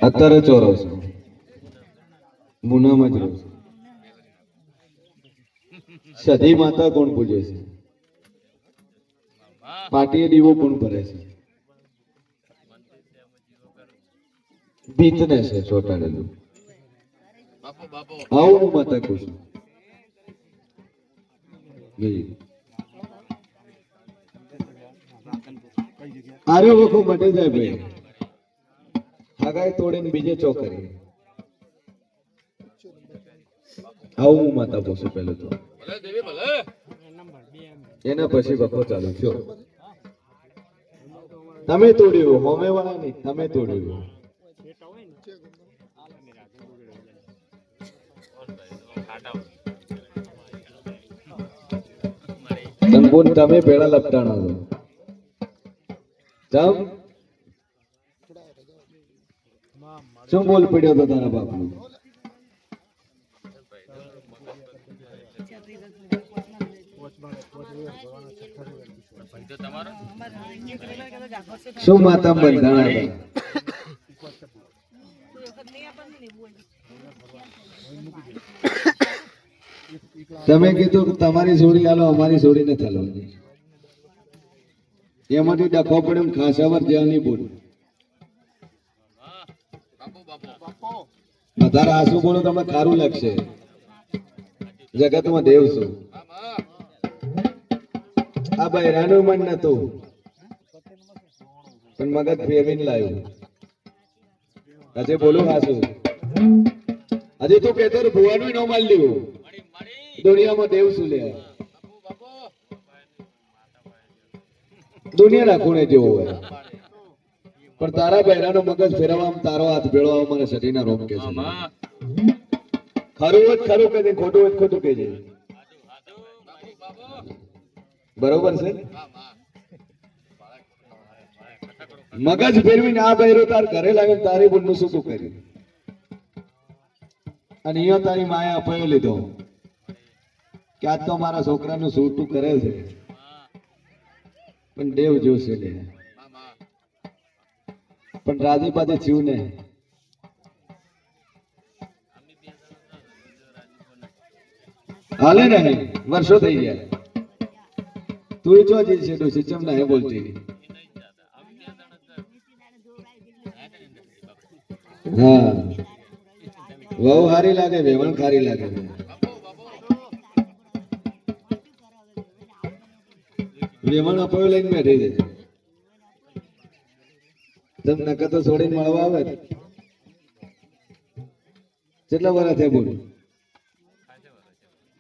અત્યારે ચોરો છું, મુનામાં જ રહું છું. સધી માતા કોણ પૂજે છે? પાટીએ દીવો કોણ ભરે છે? ભીતને છે ચોટાડેલું. આવું હું માતા કહું છું. આર્યો વખો મટી જાય ભાઈ. હગાઈ તોડીને બીજે ચોકરી. આવું હું માતા પૂછું પેલું તો. એના પછી વખો ચાલુ થયો. તમે તોડ્યું, હોમે વાળા નહીં, તમે તોડ્યું. સંપૂર્ણ તમે પેલા લપટાણા છો. શું બોલ પડ્યો હતો તારા બાપનું? શું માતા બંધાણા હતા? તમે કીધું તમારી છોડી હાલો, અમારી છોડી ને ચાલો. એમાંથી ડખો પડે ખાસાવર જ્યાં નહીં બોલ. વધારે આંસુ બોલો તમે ખારું લાગશે. જગતમાં દેવ છું. આ બૈરાનું મન નતું પણ મગજ ફેરવીને લાવ્યું. હજી બોલું આંસુ. હજી તું કેતો ભુવાનું ન માલ લેવું. દુનિયામાં દેવ શું લે? દુનિયા રાખું જેવો હોય પણ તારા બહેરાનો મગજ ફેરવવામાં તારો હાથ ભેળવા મને સટીના રોમ કે છે. ખરું જ ખરું કહે, ખોટું જ ખોટું કહે છે. બરોબર છે? મગજ ફેરવીને આ બહેરો તાર ઘરે લાવીને તારી બોલનું શું તું કર્યું? અને અહીંયા તારી માએ અપાયો લીધો કે આજ તો મારા છોકરાનું શું તું કરે છે. પણ દેવ જોશે લે. પણ રાજી પાછી થયું ને. હાલે નહીં, વર્ષો થઈ ગયા. તું ચો જઈ છે ડોસી, ચમ ના હે બોલતી. હા, બહુ સારી લાગે, વેવણ ખારી લાગે. વેવણ અપાયો લઈને બેઠી છે. તમ નકર તો છોડીને મળવા આવે. કેટલા વર્ષ થયા બોલ?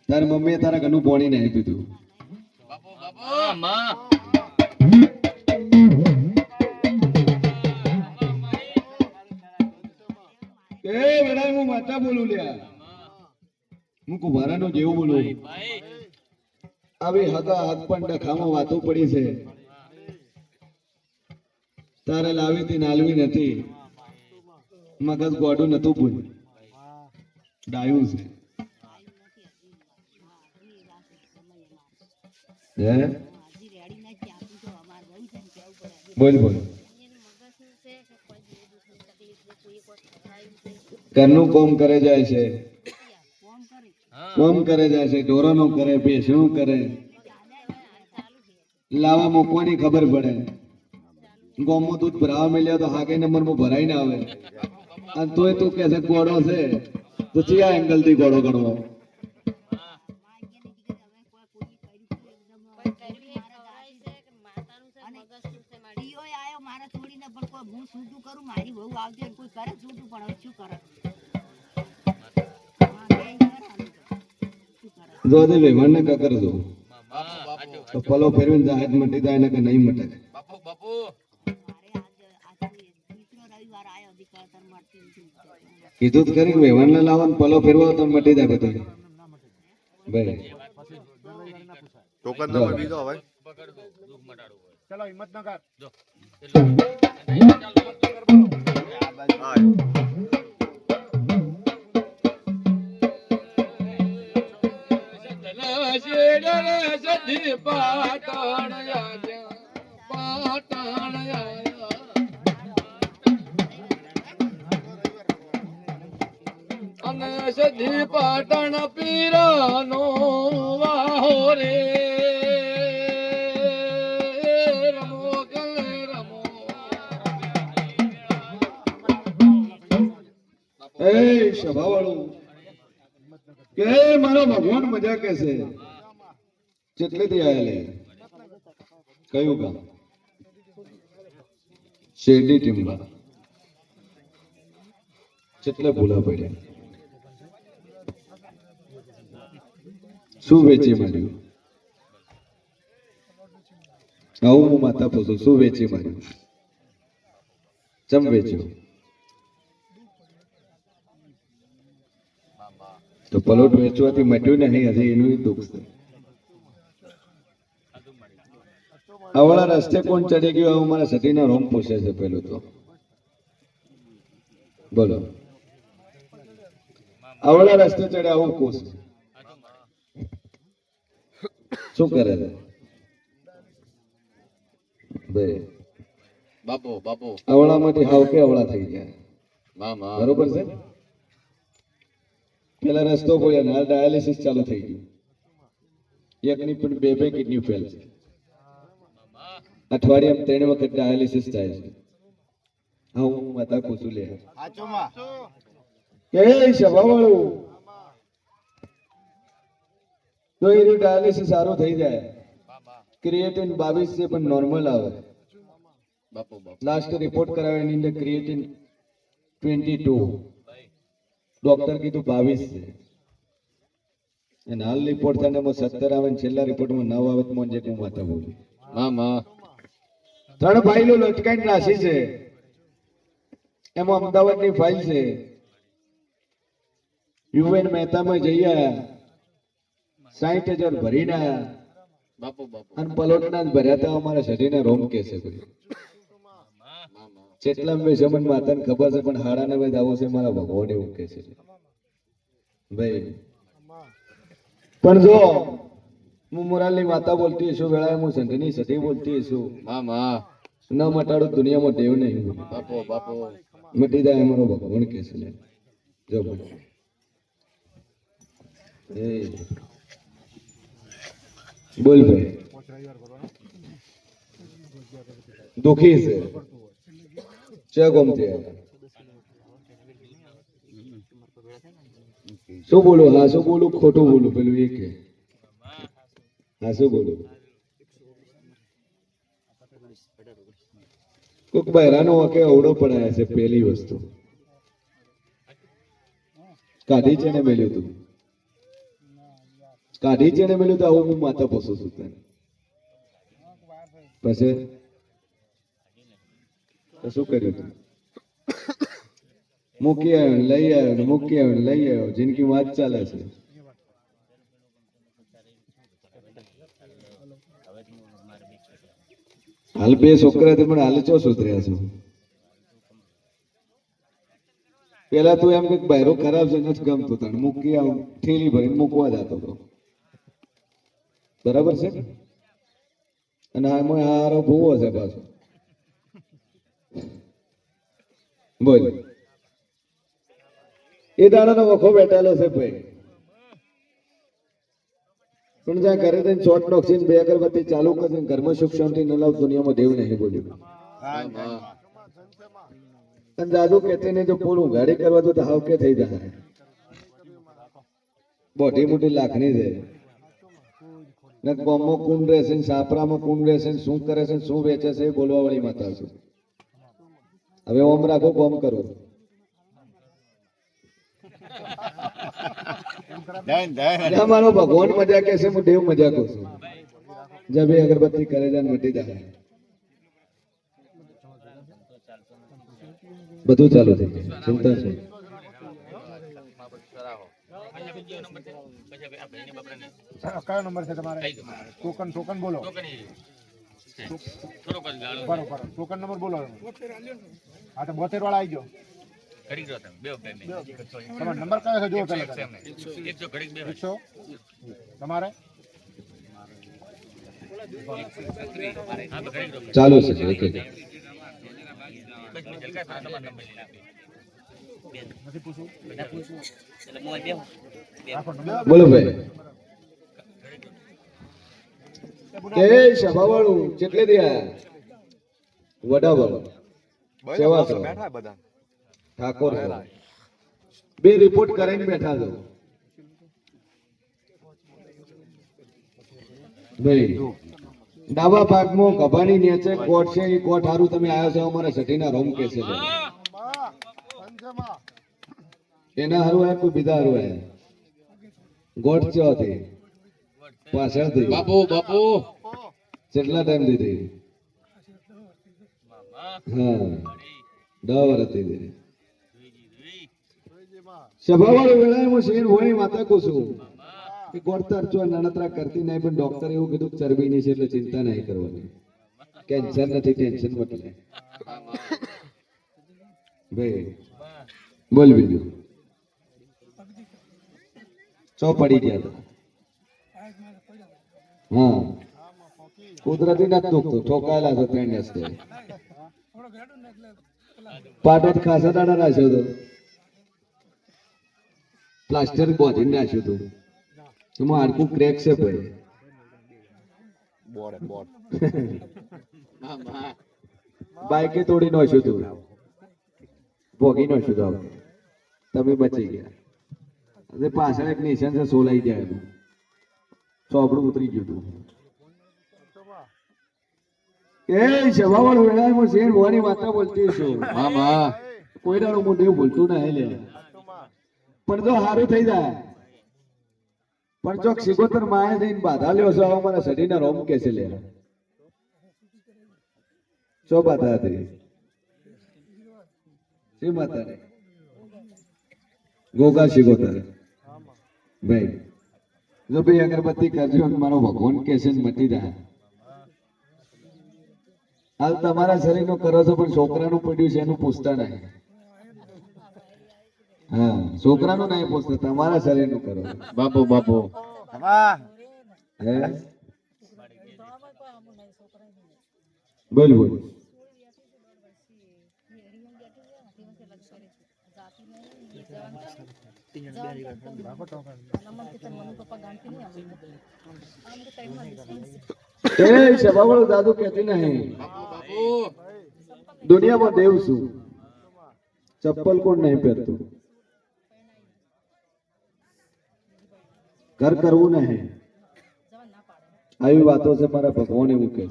તારી મમ્મીએ તારા ઘરનું પાણી નહીં પીધું. હું માતા બોલું લ્યા. હું કુંભારાનો જેવું બોલું. આવી હગા હાથ પણ ડખામાં વાતો પડી છે. તારે લાવી હતી નાલવી નથી. મગજ ગોડું નતું પૂછ ડાયું છે. બોલ બોલ. ઘરનું કોમ કરે જાય છે, કોમ કરે જાય છે, ઢોરોનું કરે, ભેંસનું કરે, લાવા મૂકવાની ખબર પડે. ગોમમાં દૂધ ભરાવા મળ્યા તો હાકે નંબરમાં ભરાઈ ના આવે. અને તોય તું કે છે ગોળો છે તો ચિયા એંગલ થી ગોળો ગણવો? જો દે વેવણ ને કા કરજો તો પલો ફેરવીને જાહેર મટી જાય ને કે નહીં મટે. કીધું જ કરી વેવણ ને લાવો પલો ફેરવો તો મટી જાય બધું. ભાઈ ટોકન નંબર બીજો ભાઈ. ચલો હિંમતનગર જો પાટણ સધી પાટણ પીરાનો વાહો રે રમો કલે રમો. એ સભાવાળું કે મારો ભગવાન મજા કે છે કેટલેથી આયેલી કયું ગામ શેરડી ટીમ્બા કેટલે ભૂલા પડ્યા શું વેચી માંડ્યું આવું હું માતા પૂછું શું વેચી માંડ્યું ચમ વેચ્યું તો પલોટ વેચવાથી મટ્યું નહીં હજી એનું દુઃખ છે આવડા રસ્તે કોણ ચડી ગયો આવું મારા સતીના રોમ પૂછે છે પેલું તો બોલો આવડા રસ્તે ચડે આવું પૂછ શું કરે છે ભાઈ બાપો બાપો આવડામાંથી હાવ કે અવળા થઈ ગયા બરોબર છે પેલા રસ્તો બોલ્યા હાલ ડાયાલિસિસ ચાલુ થઈ ગયું એકની પણ બે કિડની ફેલ છે અઠવાડિયામાં 3 વખત ડાયાલિસિસ થાય છે હા હું માતા પૂછું લે કે સભાવાળું તો એ ડાયાલિસિસ સારું થઈ જાય ક્રિએટિન 22 છે પણ નોર્મલ આવે લાસ્ટ રિપોર્ટ કરાવ્યો એની અંદર ક્રિએટિન 22 ડોક્ટર કીધું 22 છે અને હાલ રિપોર્ટ થાય 17 આવે ને છેલ્લા રિપોર્ટમાં 9 આવે તો મને હું માતા બોલું મામા 3 ફાઇલો લટકાઈને રાખી છે એમાં અમદાવાદની ફાઇલ છે યુએન મહેતામાં જઈ આયા 60,000 ભરીને આયા બાપો બાપો અને પલોટના જ ભર્યા હતા અમારા શરીરના રોમ કે છે કોઈ જેટલા મેં જમન માતાને ખબર છે પણ હાડા 9 આવો છે મારા ભગવાન એવું કે છે ભાઈ પણ જો હું મોરાલની માતા બોલતી છું વેળાએ હું સંઘની સતી બોલતી છું મામા ન મટાડો દુનિયામાં દેવ નહીં બાપો બાપો મટી જાય અમારો ભગવાન કે છે જો બોલ ભાઈ દુખી છે ચે ગમતી શું બોલું હા શું બોલું ખોટું બોલું પેલું એ કે હા શું બોલું કોક બહેરાનો વાકે અવડો પડાયા છે પેલી વસ્તુ કાઢી છે ને મેલ્યું તું કાઢી છે ને મેલ્યું તો આવું હું માતા પોસું છું તને પછી શું કર્યું તું મૂકી આવ્યો લઈ આવ્યો ને મૂકી આવ્યો લઈ આવ્યો જિંદગી વાત ચાલે છે હાલ 2 છોકરા પણ હાલ ચો સુધર્યા છું પેલા તું એમ કે બહેરો ખરાબ છે નથી ગમતું તને મૂકી આવ થેલી ભરીને મૂકવા જતો હતો બરાબર છે અને આમાં હારો ભૂવો છે પાછો બોલ એ દાડાનો વખો બેઠેલો છે ભાઈ પણ જ્યાં ઘરે જઈને શોર્ટ નોક્સીને 2 અગરબત્તી ચાલુ કરીને ઘરમાં સુખ શાંતિ ન લાવ દુનિયામાં દેવ નહીં બોલ્યું અને દાદુ કહેતે ને જો પૂરું ગાડી કરવા તો હાવ કે થઈ જાય મોટી મોટી લાખની છે ને કોમમાં કુંડ રહેશે ને સાપરામાં કુંડ રહેશે ને શું કરે છે શું વેચે છે એ બોલવા વાળી માતા છું હવે ઓમ રાખો કોમ કરો મારો ભગવાન મજા કે છે હું દેવ મજા કરું છું જબ એ અગરબત્તી કરે જાય મટી જાય બધું ચાલુ થઈ જાય ચિંતા છે કયો નંબર છે તમારે ટોકન બોલો બરોબર ટોકન નંબર બોલો હા તો 72 વાળા આવી ગયો તમારો નંબર કયો છે જો પેલા 100 તમારે ચાલુ છે ઓકે બોલો ભાઈ કે સભાવાળું કેટલે રહ્યા વડાવળ સેવા છો ઠાકોર છો. બે રિપોર્ટ કરીને બેઠા છો ભાઈ. ડાબા ભાગમાં ગભાની નીચે કોટ છે એ કોટ હારું તમે આવ્યો છો અમારા સઠીના રોમ કે છે એના હારું આયા કોઈ બીજા હારું આયા ગોટ ચો હતી પાછળથી બાપુ બાપુ કેટલા ટાઈમ દીધી હા 10 વર્ષ દીધી સભાવાળો વેળાએ શેર હોય માતા કહું છું કે ગોળતર જો નણતરા કરતી નહીં પણ ડોક્ટર એવું કીધું કે ચરબીની છે એટલે ચિંતા નહીં કરવાની કેન્સર નથી ટેન્શન એટલે ભાઈ બોલ બીજું ચો પડી ગયા હતા હા કુદરતી નથી દુખતું ઠોકાયેલા છે ત્રણ હસ્તે પાટોત ખાસા દાડા રાખ્યો હતો પ્લાસ્ટર બોધીને રાખ્યું હતું એમાં હાડકું ક્રેક છે ભાઈ બાઈકે તોડી નાખ્યું હતું ભોગી નાખ્યું હતું તમે બચી ગયા અને પાછળ એક નિશાન છે સોલાઈ જાય એનું ચોપડું ઉતરી ગયું હતું એ સભાવાળો વેળામાં શેર હોવાની વાતા બોલતી છું મામા કોઈ દાડો મોઢે એવું બોલતું નહીં લે પણ જો સારું થઈ જાય પણ ચોક સિગોતર માએ જઈને બાધા લ્યો છો આવા મારા શરીરના રોમ કે છે લે શું બાધા હતી શી માતા ને ગોગા સિગોતર ભાઈ જો ભાઈ અગરબત્તી કરજો અને મારો ભગવાન કે છે ને મટી જાય હાલ તમારા શરીરનું કરો છો પણ છોકરાનું પડ્યું છે એનું પૂછતા નહીં હા છોકરાનું નહીં પૂછતા તમારા શરીરનું કરો બાપુ બાપુ હે બોલ બોલ એ સભાવાળો દાદુ કહેતી નહીં બાપુ દુનિયામાં દેવ છું ચપ્પલ કોણ નહીં પહેરતું ઘર કરવું નહીં આવી વાતો છે મારા ભગવાન એવું કહે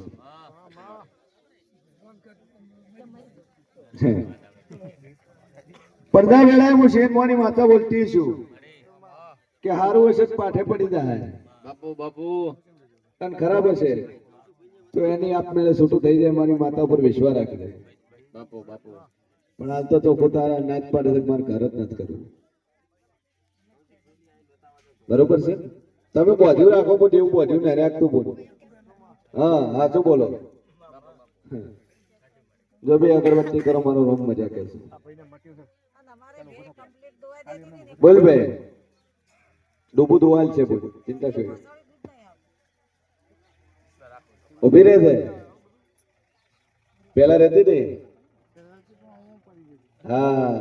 છે પડદા વેળાએ હું શેર મોની માતા બોલતી છું કે હારું હશે તો પાઠે પડી જાય બાપુ બાપુ અને ખરાબ હશે તો એની આપમેળે છૂટું થઈ જાય મારી માતા ઉપર વિશ્વાસ રાખી દે બાપુ બાપુ પણ હાલ તો ચોખ્ખું તારા નાચ પાડે તો મારે ઘર જ નથી કરવું બરોબર છે તમે બોધ્યું રાખો પણ એવું બોધ્યું ને રાખતું બોલો હા સાચું બોલો જો ભાઈ અગરબત્તી કરો મારો રોમ મજા કહે છે બોલ ભાઈ ડૂબું દુવાલ છે બોલ ચિંતા શું ઉભી રહે છે પેલા રહેતી હતી હા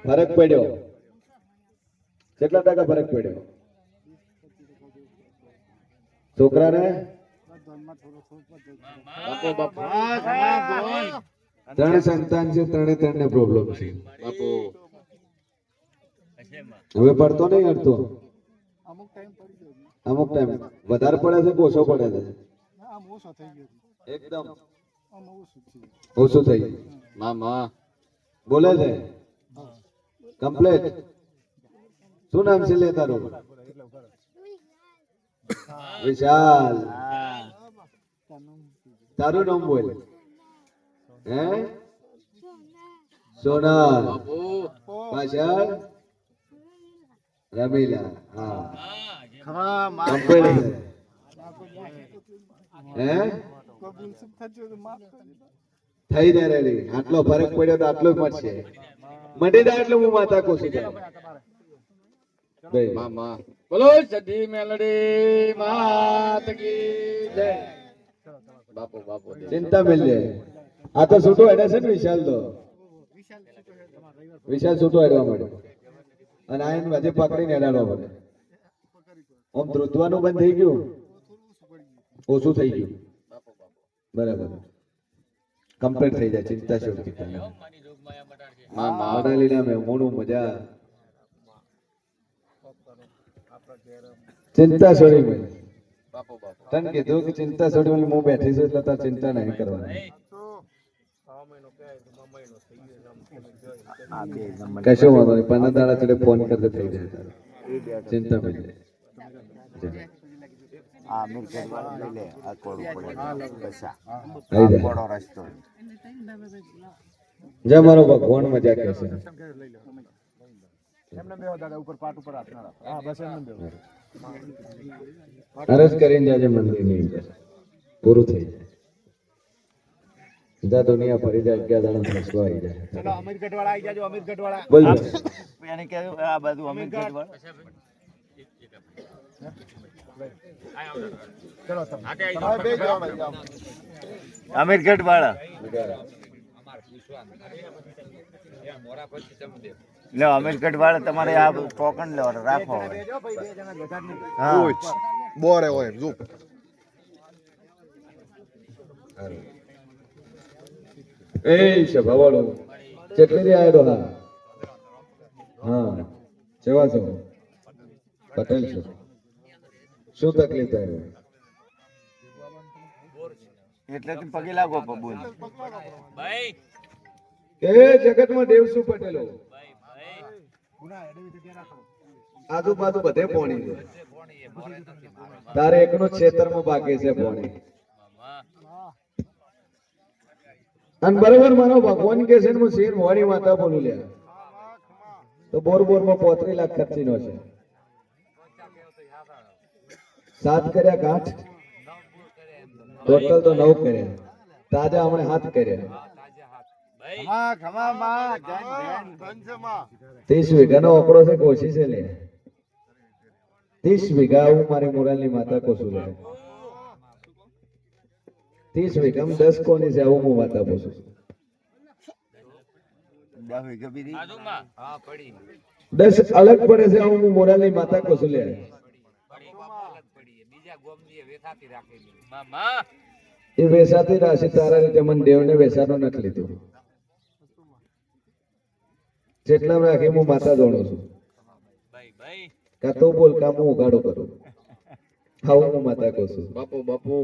ફરક પડ્યો કેટલા ટકા ફરક પડ્યો છોકરાને બાપુ બાપુ ત્રણ સંતાન છે ત્રણે પ્રોબ્લેમ છે બાપુ હવે પડતો નહીં અડતો અમુક ટાઈમ વધારે પડે છે કે ઓછો પડે છે એકદમ ઓછું થઈ ગયું મામા બોલે છે કમ્પ્લેટ શું નામ છે લે તારું વિશાલ તારું નામ બોલ હે સોનલ બાપુ પાછળ રમીલા હા કમ્પ્લેટ છે હે થઈ જાય રેડી આટલો ફરક પડ્યો તો આટલો જ મળશે મટી જાય એટલે હું માતા કોશી જાય ભાઈ મામા બોલો સદી મેલડી માત કી જય બાપુ બાપુ ચિંતા મિલ જાય આ તો છૂટો હેડે છે ને વિશાલ તો વિશાલ છૂટો હેડવા માંડ્યો અને આયન હજી પકડીને હેડાડવા પડે. આમ ધ્રુજવાનું બંધ થઈ ગયું, ઓછું થઈ ગયું. બરાબર, કમ્પ્લીટ થઈ જાય. ચિંતા છોડી માં માં મનાલીના મહેમાનો મજા. ચિંતા છોડી ભાઈ, બાપુ બાપુ તને કીધું કે ચિંતા છોડી હું બેઠી છું એટલે તાર ચિંતા નહીં કરવાની. કશું વાંધો નહીં, 15 દાડા ચડે ફોન કરતો થઈ જાય તારે. ચિંતા પડી જાય. આવી જાય. જય મારો ભગવાન મજા કે છે. અરજ કરીને જાજે મંદિરની અંદર, પૂરું થઈ જાય. જા દુનિયા ફરી જાય, 11 દાડા ફસવા આવી જાય. બોલ બોલ. અમીરગઢ વાળા લો, અમીરગઢ વાળા તમારે આ ટોકન લેવાનું રાખો હવે. હા બોરે હોય જો એ સભાવાળો ચેટલી રે આયો હા. હા સેવા છો, પટેલ છો. શું તકલીફ થાય? એટલે તમે પગે લાગો બોલ. એ જગતમાં દેવસુ પટેલો આજુબાજુ બધે પોણી છે, તારે એકનો ખેતરમાં બાકી છે પોણી. અને બરોબર મારો ભગવાન કે છે ને હું શેર મોડી માતા બોલું લ્યા તો બોર માં 35 લાખ ખર્ચી નો છે. 7 કર્યા ગાંઠ, ટોટલ તો 9 કર્યા. તાજા હમણાં 7 કર્યા. 30 વીઘાનો ઓકડો છે, કોશી છે લે. 30 વીઘા હું મારી મોરાલની માતા કોશું લે. 30 વીઘામાં 10 કોની છે આવું હું માતા પોસું. 10 અલગ પડે છે આવું હું મોરાલની માતા કોશું લે. એ વેસાતી રાશિ તારા રીતે મને દેવને વેસાતો નથી લીધું. જેટલા રાખી હું માતા દોડું છું. કા તો બોલ કા હું ઉગાડો કરું. આવું હું માતા કહું છું. બાપુ બાપુ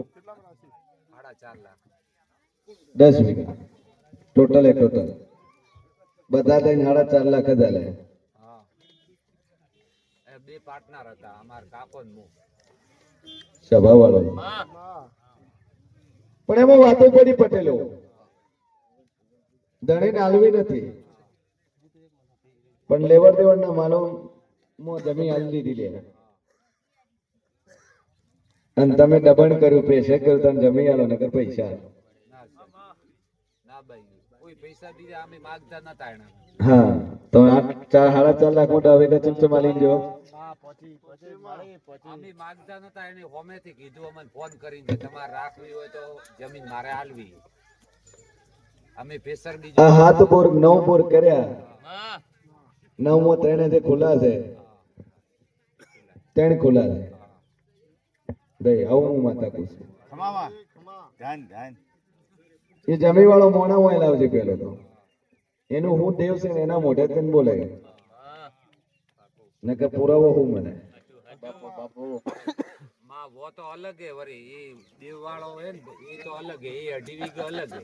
10 વીઘા ટોટલ બધા થઈને 4.5 લાખ જ આલે. સભાવાળો પણ એમાં વાતો પડી પટેલો ધણીને આલવી નથી, પણ લેવડ દેવડના માનો જમીન આલી દીધી લે. અને તમે દબણ કર્યું, પૈસે કર્યું, તમે જમીન આલો નકર પૈસા. હા તો 4.5 લાખ મોટા હવે તો ચમચમ આલી જો. આ 7 બોર 9 બોર કર્યા. 9 3 જે ખુલ્લા છે, 3 ખુલ્લા છે. દઈ આવું હું માતા કહું છું. એ જમી વાળો મોણા હોય લાવજે પેલો તો. એનું હું દેવ છે ને એના મોઢે તને બોલાય નકર પુરાવો હું મને. બાપુ બાપુ માં વો તો અલગ હે વરી એ દેવ વાળો હે ને એ તો અલગ હે, એ 2.5 વીઘા અલગ હે.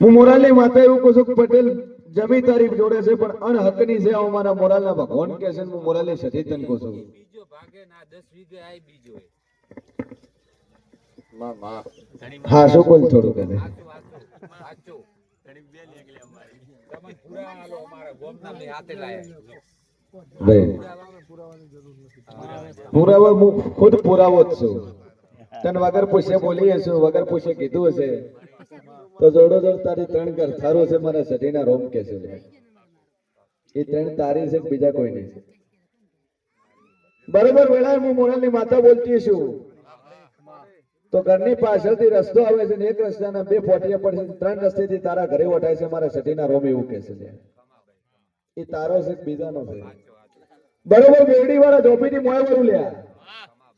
હું મોરાલની માતા એવું કહું છું કે પટેલ જમી તારી જોડે છે પણ અણહકની છે. હું મારા મોરાલના ભગવાન કે છે, હું મોરાલની સતી તને કહું છું. બીજો ભાગે ના 10 વીઘા આય બીજો હે. માં માં હા શું બોલ થોડું કરે સાચું તમે પૂરા આલો અમારા ગોમના મે હાથે લાયા. ભાઈ પુરાવો હું ખુદ પુરાવો જ છું. તને વગર પૂછે બોલી હશું, વગર પૂછે કીધું હશે તો જોડો જોડ તારી 3 ઘર થારો છે. મારા સટીના રોમ કે છે એ 3 તારી છે, બીજા કોઈ નહીં છે. બરોબર વેળાએ હું મોરાલની માતા બોલતી છું તો ઘરની પાછળથી રસ્તો આવે છે ને એક રસ્તાના બે ફોટિયા પડશે ને ત્રણ રસ્તેથી તારા ઘરે વટાય છે મારા સટીના રોમ એવું કહે છે લે. એ તારો છે કે બીજાનો છે બરોબર બેવડી વાળા ધોપીની મોય વરું લ્યા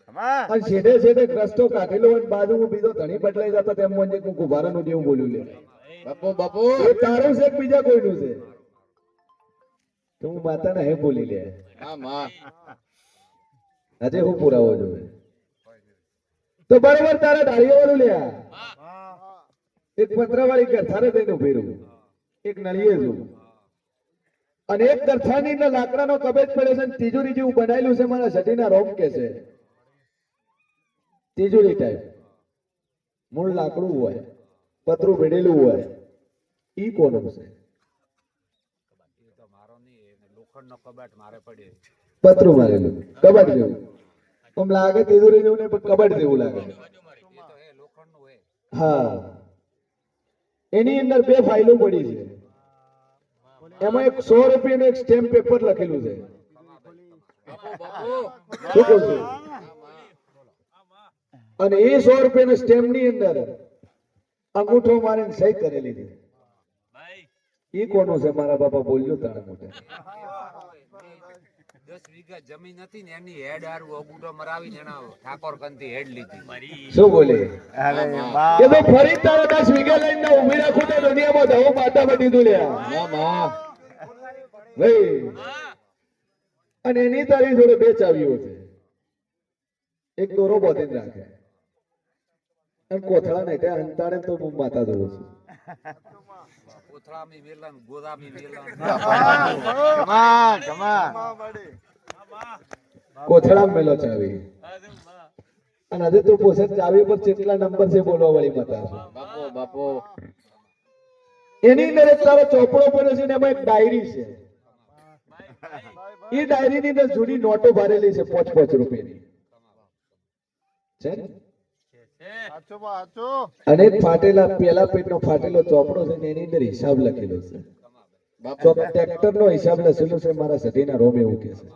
ખમા અને છેડે છેડે રસ્તો કાઢેલો હોય ને બાજુમાં બીજો ધણી બદલાઈ જતો તેમ મને હું ગુભારાનું જેવું બોલ્યું લે. બાપુ બાપુ એ તારું છે કે બીજા કોઈનું છે તો હું માતાને હે બોલી લે હા માં આજે હું પુરાવો જોવે તો બરોબર તારા ડાળીઓ વાળું લ્યા એક પતરાવાળી ગરથારે થઈને ઉભી રહું એક નળીએ છું અને એક ગરથાની અંદર લાકડાનો કબેજ પડે છે અને તિજોરી જેવું બનાવેલું છે મારા સટીના રોમ કે છે તિજોરી ટાઈપ મૂળ લાકડું હોય પતરું ભેડેલું હોય ઈ કોનું છે એ તો મારો નહીં લોખંડનો કબાટ મારે પડ્યો પતરું મારેલું કબાટ જેવું આમ લાગે તિજોરી જેવું નહીં પણ કબાટ જેવું લાગે એ તો એ લોખંડનું હોય હા એની અંદર બે ફાઇલો પડી છે એમાં એક 100 રૂપિયાનું એક સ્ટેમ્પ પેપર લખેલું છે શું કહું છું અને એ 100 રૂપિયાના સ્ટેમ્પ ની અંદર અંગૂઠો મારીને સહી કરેલી છે એ કોનું છે મારા બાપા બોલજો તારા મોટા 10 વીઘા જમીન હતી ને એની હેડ હારું અગુટો મરાવી જણાવો ઠાકોર કંતી હેડ લીધી શું બોલે અરે બા એ તો ફરી તારા 10 વીઘા લઈને ઉભી રાખું તો દુનિયામાં ધવું માતા બની દઉં લ્યા માં ભાઈ અને એની તારી જોડે બે ચાવીઓ છે એક દોરો બાંધીને રાખે અને કોથળા ને ત્યાં હંતાડે તો હું માતા જોઉં છું કોથળામી વેલણ ગોદામી વેલણ ખમા ખમા કોથળા મેલો ચાવી અને હજુ તું પૂછે ચાવી પર કેટલા નંબર છે બોલવા વાળી માતા છે બાપુ બાપુ એની અંદર એક તારો ચોપડો પડ્યો છે ને એમાં એક ડાયરી છે એ ડાયરી ની અંદર જૂની નોટો ભરેલી છે 5 રૂપિયાની છે ને? અને એક ફાટેલા પેલા પેટનો ફાટેલો ચોપડો છે ને એની અંદર હિસાબ લખેલો છે બાપુ ટ્રેક્ટર નો હિસાબ લખેલો છે મારા સતીના રોમ એવું કે છે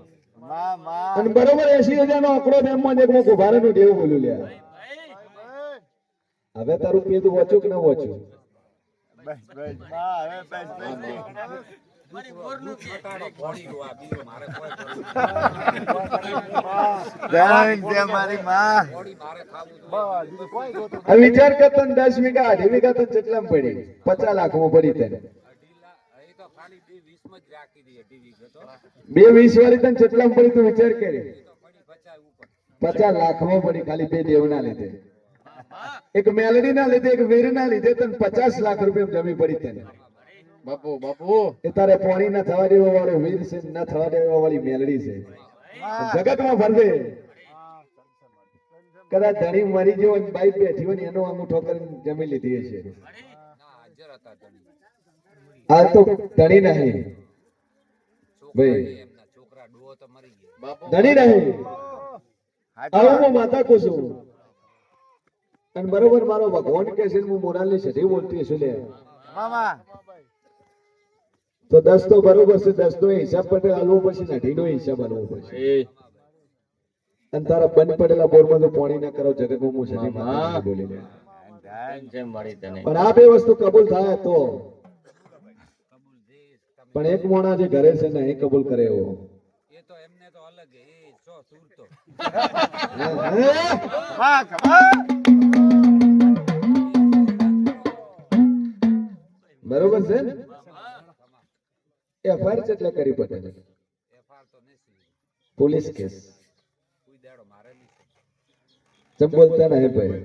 માં માં અને બરોબર 80,000 નો આંકડો ને એમાં એક હું ગુભારાનું દેવું બોલ્યું લ્યા હવે તારું પેજ વાંચ્યું કે ન વાંચ્યું બસ બસ માં હવે બસ બસ મટાડો પોણી રો આ બીજો મારે કોઈ જય જય મારી માં પોણી મારે ખાવું હવે વિચાર કરતો ને 10 વીઘા 8 વીઘા તો કેટલામાં પડી 50 લાખમાં પડી તને એ તો ખાલી 20 માં જ રાખી દઈએ ટીવી તો 220 વાળી તને કેટલામાં પડી તું વિચાર કરે તો પડી 50 ઉપર 50 લાખમાં પડી ખાલી બે દેવના લીધે એક મેલડી ના લીધે એક વીર ના લીધે તને 50 લાખ રૂપિયા જમી પડી તને બાપુ બાપુ એ તારે પોણી ના થવા દેવા વાળો વીર છે ના થવા દેવા વાળી મેલડી છે જગતમાં ફરવે કદાચ ધણી મરી ગયો હોય બાઈ બેઠી હોય ને એનો અંગૂઠો કરીને જમી લીધી હશે ના હાજર હતા તમે હાલ તો ધણી નહીં ભાઈ એમના છોકરા ડોહો તો મરી ગયા બાપુ ધણી નહીં આવું હું માતા કુસુમ અને બરોબર મારો ભગવાન કે છે હું મોરાલની સધી બોલતી છું લે મામા તો 10 તો બરોબર છે 10 નો હિસાબ પટેલ હાલવો પડશે ને 2.5 નો હિસાબ હાલવો પડશે એ અને તારા બંધ પડેલા બોરમાં તો પાણી ના કરો જગતમાં હું સધી માતા બોલી લે જેમ મળી તને પણ આ બે વસ્તુ કબૂલ થાય તો પણ એક મોણા જે ઘરે છે ને એ કબૂલ કરે એવો એ તો એમને તો અલગ એ સો સુરતો માં ખમા બરોબર છે ને એફઆઈઆર એટલે કરી પટેલ એફઆર તો નથી પોલીસ કેસ કોઈ દાડો મારે નહીં જબ બોલતા નહીં ભાઈ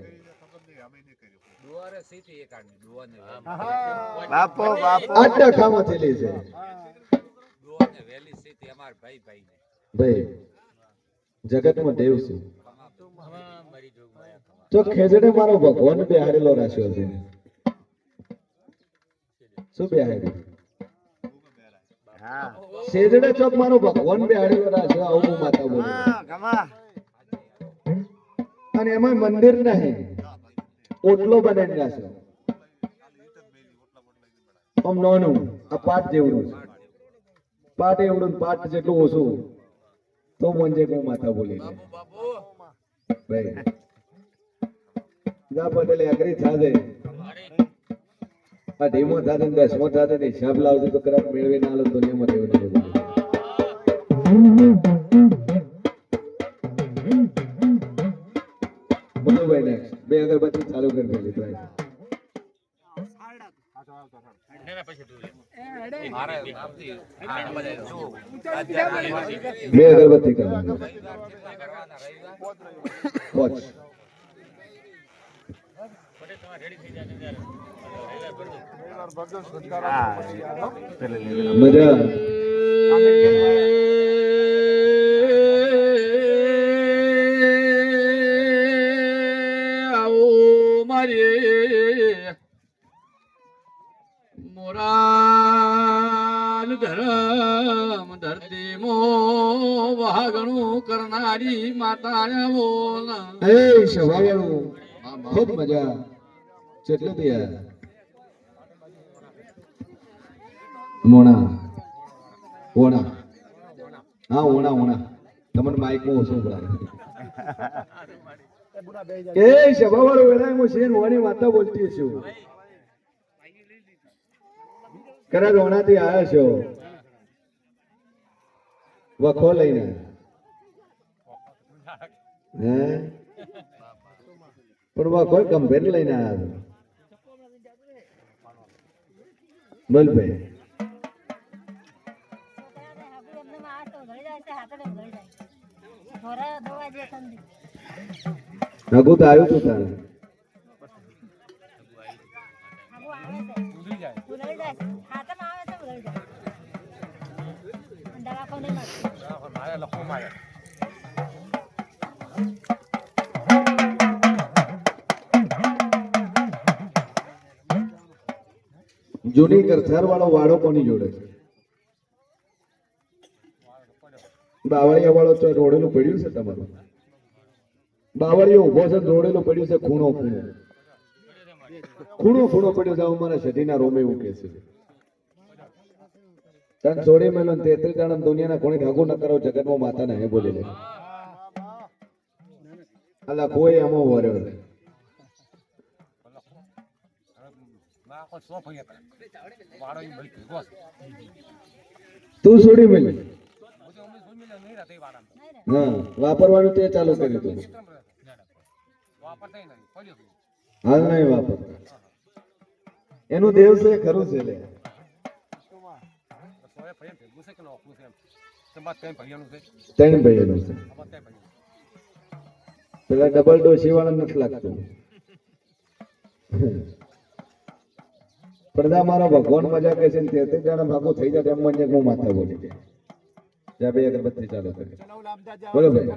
ડોરે સીધી એક આડની ડોને બાપો બાપો આટલા ખામાં થયેલી છે ડોને વેલી સીધી અમાર ભાઈ ભાઈ ને ભાઈ જગતમાં દેવ છું મરી જોગ માયા તો ખેજડે મારો ભગવાન બેહાડેલો રાખ્યો છે શું બેહાડ્યું હા ખેજડે ચોક મારો ભગવાન બેહાડેલો રાખ્યો આવું હું માતા બોલું માં ખમા અને એમાં મંદિર નહીં ઓટલો બનાવીને રાખ્યો આમ નાનું આ પાટ જેવડું છે પાટ એવડું ને પાટ જેટલું ઓછું તો મંજે હું માતા બોલી છે બાપુ ભાઈ ના પટેલ એગ્રી થાશે આ ઢીમો થાશે ને 10મો થાશે ને હિસાબ લાવજો તો કદાચ મેળવી ના લો દુનિયામાં રહેવું નહીં બોલો ભાઈ નેક્સ્ટ બે અગરબત્તી ચાલુ કરી પેલી ભાઈ બે અગરબત્તી કરવાની વોચ મજા આવો મારી મોરાલ ધરમ ધરતી મો વાગણું કરનારી માતા આવો એ સવાવાળું ખૂબ મજા કેટલું થયા મોણા ઓણા હા ઓણા ઓણા તમને માઈક માં ઓછું પડાય કે સવાવાળું વેળાએ હું શેર હોવાની વાતો બોલતી છું કદાચ ઓણાથી આવ્યા છો વખો લઈને હે પણ વખો ગંભીર લઈને આવ્યા બોલ ભાઈ નગુ તો આવ્યું તું તારે જૂની કરથાર વાળો વાળો કોની જોડે છે બાવળિયા વાળો રોડેલું પડ્યું છે તમારું બાવળિયો ઉભો છે રોડેલું પડ્યું છે ખૂણો ખૂણો ખૂણો ખૂણો પડ્યો છે અમારા શરીરના રોમે એવું કે છે તન છોડી મેલો 33 જણા દુનિયાના કોણે ભાગો ન કરો જગતમાં માતા ને હે બોલી લે અલા કોઈ આમો વર્યો છે તું છોડી મેલી હા વાપરવાનું તે ચાલુ કર્યું તું હાલ નહીં વાપરતા એનું દેવ છે ખરું છે લે ત્રણ ભાઈઓનું છે પેલા ડબલ ડોસી વાળા નથી લાગતું પડદા મારો ભગવાન મજા કે છે 33 જણા ભાગો થઈ જાય એમ મને હું માથા બોલી જાય જા ભાઈ અગરબત્તી ચાલુ કરી બોલો ભાઈ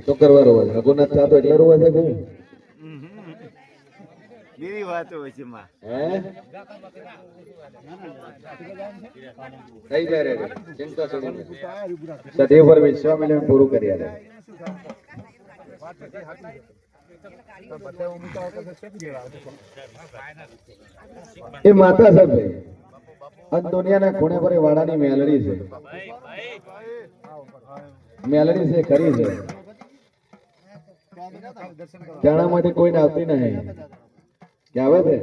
તો કરવા રોવા છે રઘુનાથ થતો એટલે રોવા છે હું બીજી વાતો હોય છે માં હે થઈ જાય રે ચિંતા છોડી સદૈવ પર વિશ્વામિત્રને પૂરું કરી આલે એ માતા સાહેબ આ દુનિયાના ખૂણે પર વાડાની મેલડી છે મેલડી છે ખરી છે જાણામાંથી કોઈને આવતી નહીં કે આવે છે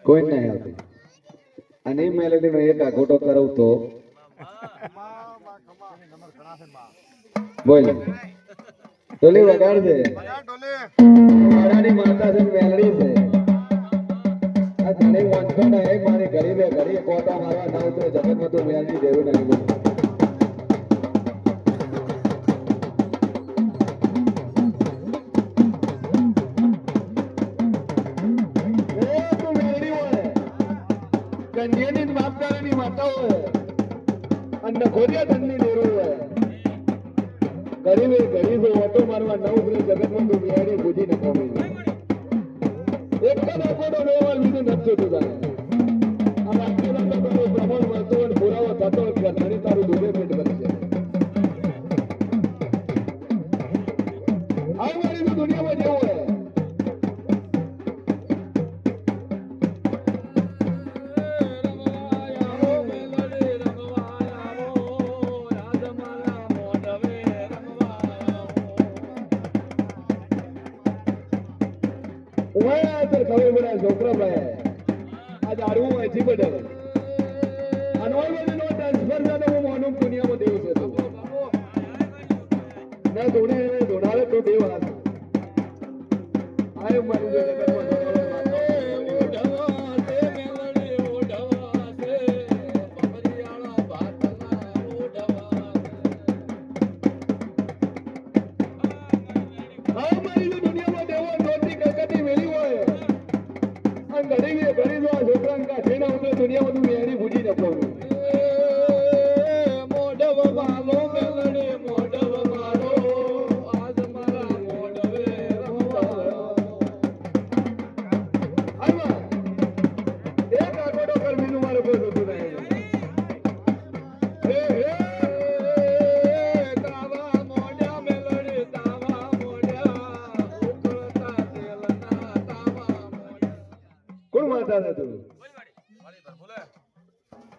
કોઈ નહીં આવતી અને એ મેલેડી નો એક આખોટો કરાવ તો બોલ ટોલી વગાડ દે વાડાની માતા છે મેલડી છે આ ઘણી વાંચતો નહીં મારી ગરીબે ઘડી કોટા મારવા ના ઉતરે જગતમાં તો મેલડી દેવું નહીં બોલ કન્યાની બાપદાદાની માતા હોય અને ખોડિયા ધનની દેરો હોય ગરીબે ગરીબે ઓટો મારવા નવ ઉભરે જગતમાં તો બિહારી બુદ્ધિ ન કોમી એક કદા કોડો લેવા લીધું નથી થતું તારે આ બાપદાદા તો તારો પ્રમાણ મળતો હોય પુરાવો થતો હોય કે ધણી તારું દુબે પેટ બનશે ઓય તો ખબર પડે છોકરા ભાઈ આ દારૂ અહીંથી બદલ અનોય નો ટ્રાન્સફર જાને હું મોનું દુનિયામાં દેવ છે તો ના ધોણે ધોડાવે તો દેવ હાથ આય મારું જગતમાં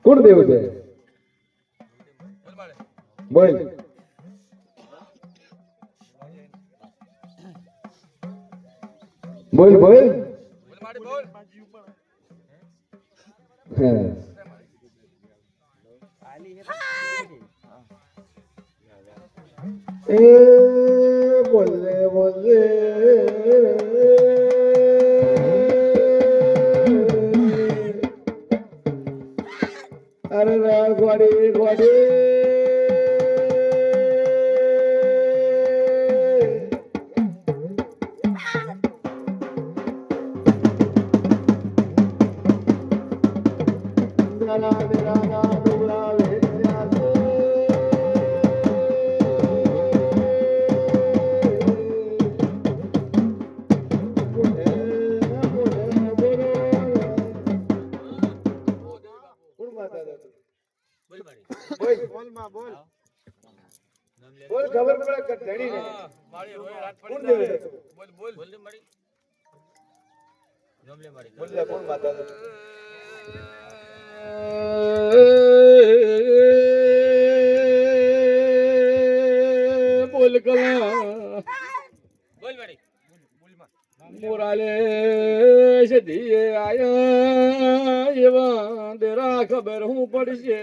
કોણ દેવ છે બોલ બોલ બોલ એ બોલે બોલે અરે ગોડી ગોડી બોલ ખબર પડે કે ધણી ને કોણ દેવે બોલ બોલ બોલ લે મારી નામ લે મારી બોલ લે કોણ માતા બોલ કલા બોલ મારી મોરાલે સદીએ આયા એવા દેરા ખબર હું પડશે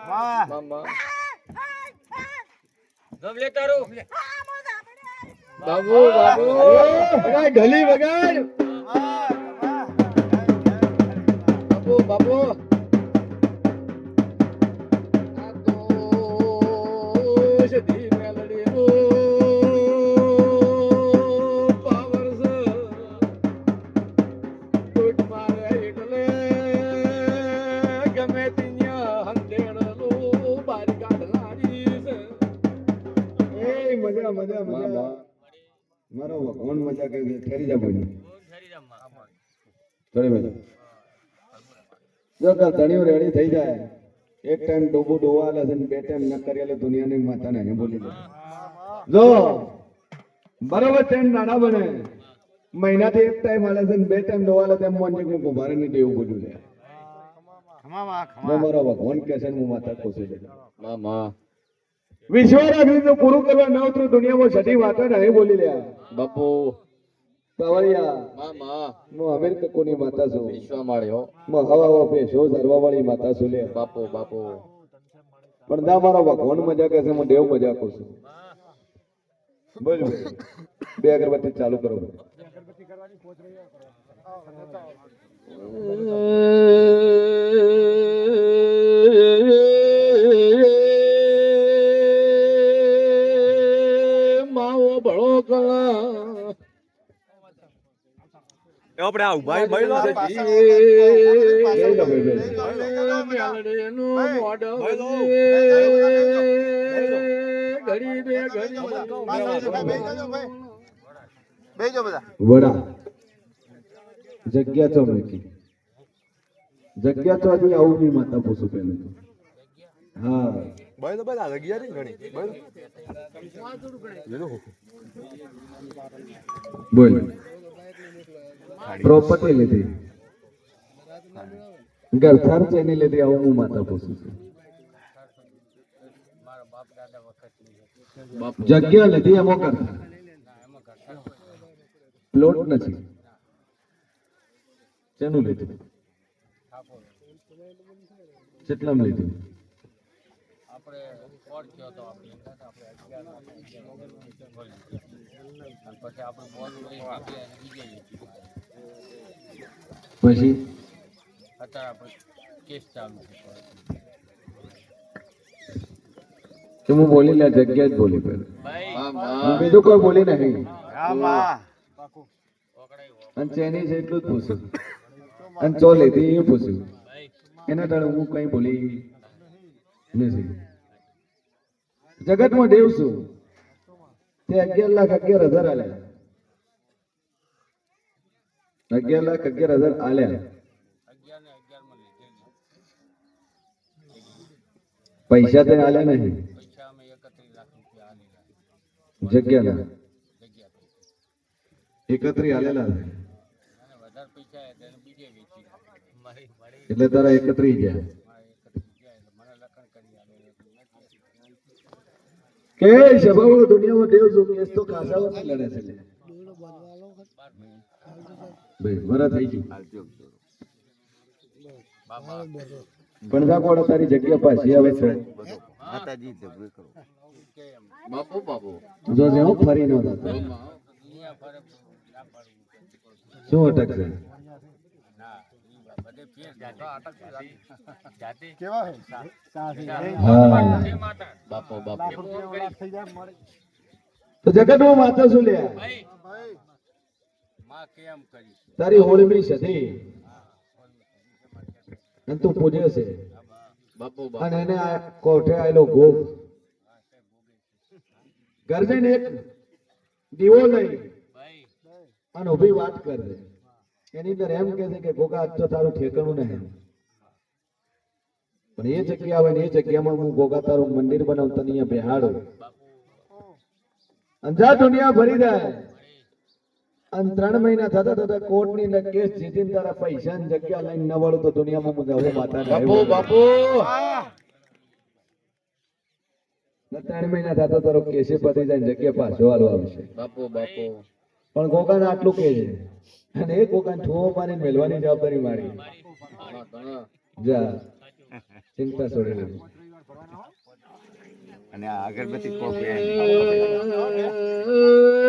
વાહ મામા ગમ લે તારું બાબુ બાબુ બગાડ ઢલી બગાડ બાબુ બાબુ આ તો સદી મેલડી નો પાવર છે ટૂટ મારે એટલે ગમે ત્યાં હંધેડલો બારી કાઢનારી છે એ મજા મજા મજા મારો ભગવાન મજા કે ઠેરી જા બોલી ઠેરી મજા જો કર ધણીઓ રેડી થઈ જાય એક ટાઈમ ડોબો ડોવા આલે છે ને બે ટાઈમ ન કરી આલે દુનિયાની માતા ને બોલી દે જો બરોબર ટાઈમ નાના બને મહિનાથી એક ટાઈમ આલે છે ને બે ટાઈમ ડોવા આલે તેમ મોન જેવું કુંભારે ની દેવું બોલ્યું છે મારો ભગવાન કહે છે હું માતા ખુશી છે મામા વિશ્વરાજ તો પૂરું કરવા ન ઉતરું દુનિયામાં છઠ્ઠી વાતો નહીં બોલી લ્યા બાપુ પાવળિયા મામા હું અમેરિકા કોની માતા છું વિશ્વા માળ્યો હું હવા પેશો ધરવા વાળી માતા છું લે બાપુ બાપુ પણ ના મારો ભગવાન મજા કહે છે હું દેવ મજા કરું છું બોલ બોલ. બે અગરબત્તી ચાલુ કરો માવો ભળો કલા આપણે આ ઉભા ભાઈ લો વડા જગ્યા તો મૂકી જગ્યા તો હજી આવું નહીં માતા પૂછું પેલું તો હા ભાઈ તો બધા જગ્યા ની ઘણી બોલ પ્રોપર્ટી લીધી ઘર ખર્ચ એની લીધી આવું હું માતા પૂછું છું જગ્યા લીધી એમાં કર પ્લોટ નથી શેનું લીધું? કેટલામાં લીધું? આપણે કોડ થયો તો આપણે પછી આપણે બોલ બીજે પછી અત્યારે આપણે કેસ ચાલુ છે તો હું બોલી લે જગ્યા જ બોલી પહેલા હું બીજું કોઈ બોલી નહીં. આમાં અને ચેની છે એટલું જ પૂછ્યું અને ચો લીધી એ પૂછ્યું એના તળે હું કઈ બોલી નથી. જગતમાં દેવ છું તે 11,11,000 આલ્યા. 11,11,000 આલ્યા. પૈસા તે આલ્યા નહીં પૈસા અમે 31 લાખ રૂપિયા આલેલા જગ્યાના 31 આલેલા છે. અને વધારે પૈસા એને બીજે વેચી મારી એટલે તારા 31 ગયા. મને લખણ કરી આલે કે સભાઓ દુનિયામાં દેવ જો કેસ તો ખાસાઓ નહીં લડે છે લે. ભાઈ વરા થઈ ગયું પણ જાકોડા તારી જગ્યા પાછી આવે છે. માતાજી જગવે કરો. બાપુ બાપુ જો જે હું ફરી ન થતો શું અટકશે? કેવા હે હા બાપુ બાપુ થઈ જાય મળે તો જગતમાં માતા શું લે ભાઈ માં કેમ કરી તારી હોળમી સધી અને તું પૂજે છે બાપુ અને એને આ કોઠે આવેલો ભોગ ઘર જઈને એક દીવો લઈ અને ઉભી વાત કર દે. એની અંદર એમ કે છે કે ગોગા આજ તો તારું ઠેકાણું નહીં પણ એ જગ્યા આવે ને એ જગ્યામાં હું ગોગા તારું મંદિર બનાવું તને અહીંયા બેહાડું અંજા દુનિયા ભરી જાય અને 3 મહિના થતા થતા કોર્ટની અંદર કેસ જીતીને તારા પૈસા ની જગ્યા લઈને ન વળું તો દુનિયામાં હું જવું માતા બાપુ બાપુ 3 મહિના થતા તારો કેસે પતી જાય ને જગ્યા પાછો હાલવા આવશે. બાપુ બાપુ પણ ગોગાને આટલું કે છે અને એ ગોગાને ઠુઓ મારીને મેલવાની જવાબદારી મારી. જા ચિંતા છોડી દે. અને આ અગરબત્તી કોપી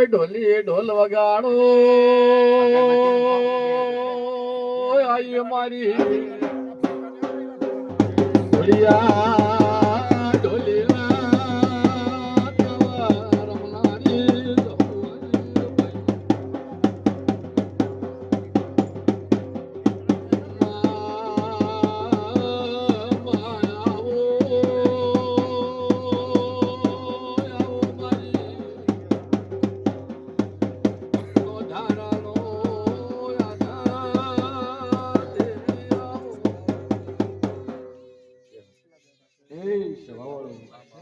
ઢોલી ઢોલ વગાડો આઈ મારી ઢોલિયા ઢોલીલા તવા રમનારી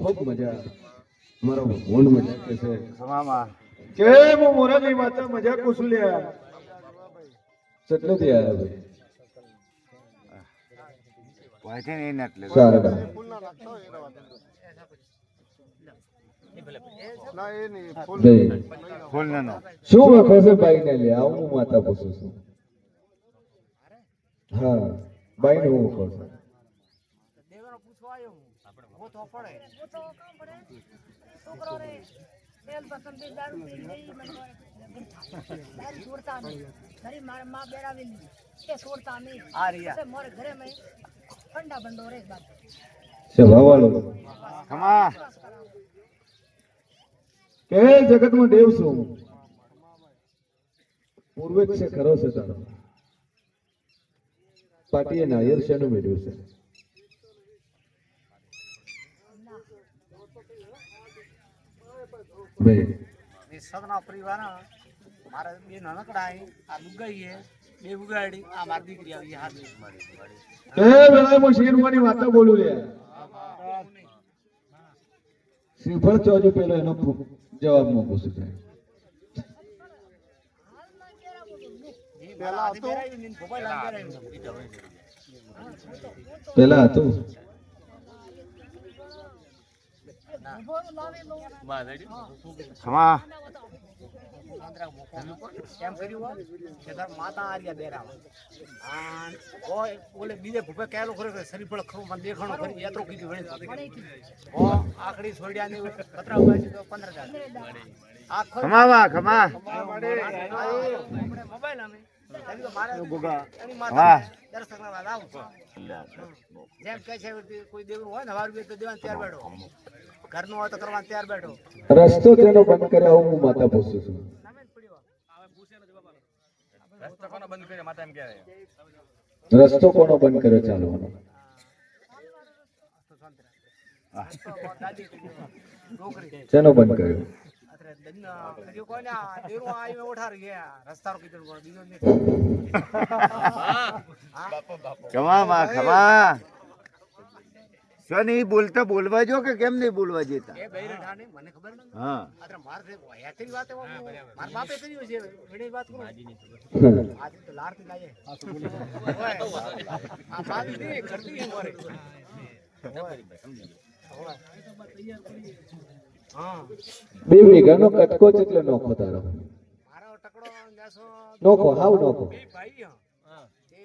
ખૂબ મજા મારો ભગવાન મજા કે છે મામા કે હું મોરાની માતા મજા કુસુલ્યા કેટલે થી આયા ભાઈ વાંચે ને એને એટલે સારા ફૂલ ના રાખતા હોય એના વાત ના એ નહીં ફૂલ ભાઈ ફૂલ નો શું વખો છે બાઈ ને લે આવું હું માતા પૂછું છું. હા બાઈ ને હું વખો છે છોકરો રે તેલ પસંદ દારૂ પી ગઈ મને દારૂ છોડતા નહીં ઘરે મારા માં બેરાવેલી કે છોડતા નહીં આ રિયા મારે ઘરે મેં ઠંડા બંડો રે બાપ સ્વભાવવાળો ખમા કે જગતમાં દેવ છું પૂર્વે છે ખરો છે તારો પાટીએ નાયર શેનું મેળવ્યું છે ભાઈ સગના પરિવાર મારા બે નાનકડા આ લુગાઈ બે ઉગાડી આ મારી દીકરી આવી હાથ એ વેળાએ હું શેરવાની વાતો બોલું લે શ્રીફળ ચોજુ પેલો એનો જવાબ માં પૂછું છે પેલા હતું પેલા હતું ખમા એમ કર્યું હોય કે તાર માતા આર્યા બેરાવા આન ઓય ઓલે બીજે ભૂપે કહેલો ખરો કે શરીર પર ખરું મને દેખાણો ખરી યાત્રો કીધું વળી ઓ આકડી છોડ્યા ને પતરા બાજી તો 15000 આખો ખમાવા ખમા આપણે મોબાઈલ અમે એની તો મારે એની વાહ. માતા દર્શન કરવા લાવું જેમ કહે છે કોઈ દેવું હોય ને વારું તો દેવાન ત્યાર બેઠો ઘરનું હોય તો કરવા ત્યાર બેઠો રસ્તો તેનો બંધ કર્યો હું માતા પૂછું છું રસ્તો કોનો બંધ કર્યો ચાલવાનો નોકરી શેનો બંધ કર્યો અત્રે હજુ કોઈ ને દેરું આવ્યું ઉઠારી ગયા રસ્તારો કીધું પણ બીજો નહીં ખમા માં ખમા શું નહીં બોલતા બોલવા જો કે કેમ નહીં બોલવા જેતા એ બૈરે ઠાને મને ખબર નથી હા અત્રે માર છે યાતરી વાત માર બાપે કર્યું છે વેણી વાત કરું આજ તો લારતી લાયે આ બાવી દે કરતી હે મોરે હા બે વીઘાનો કટકો એટલે નોખો તારો મારો ટકડો જાસો નોખો હાવ નોખો બે ભાઈ હા એ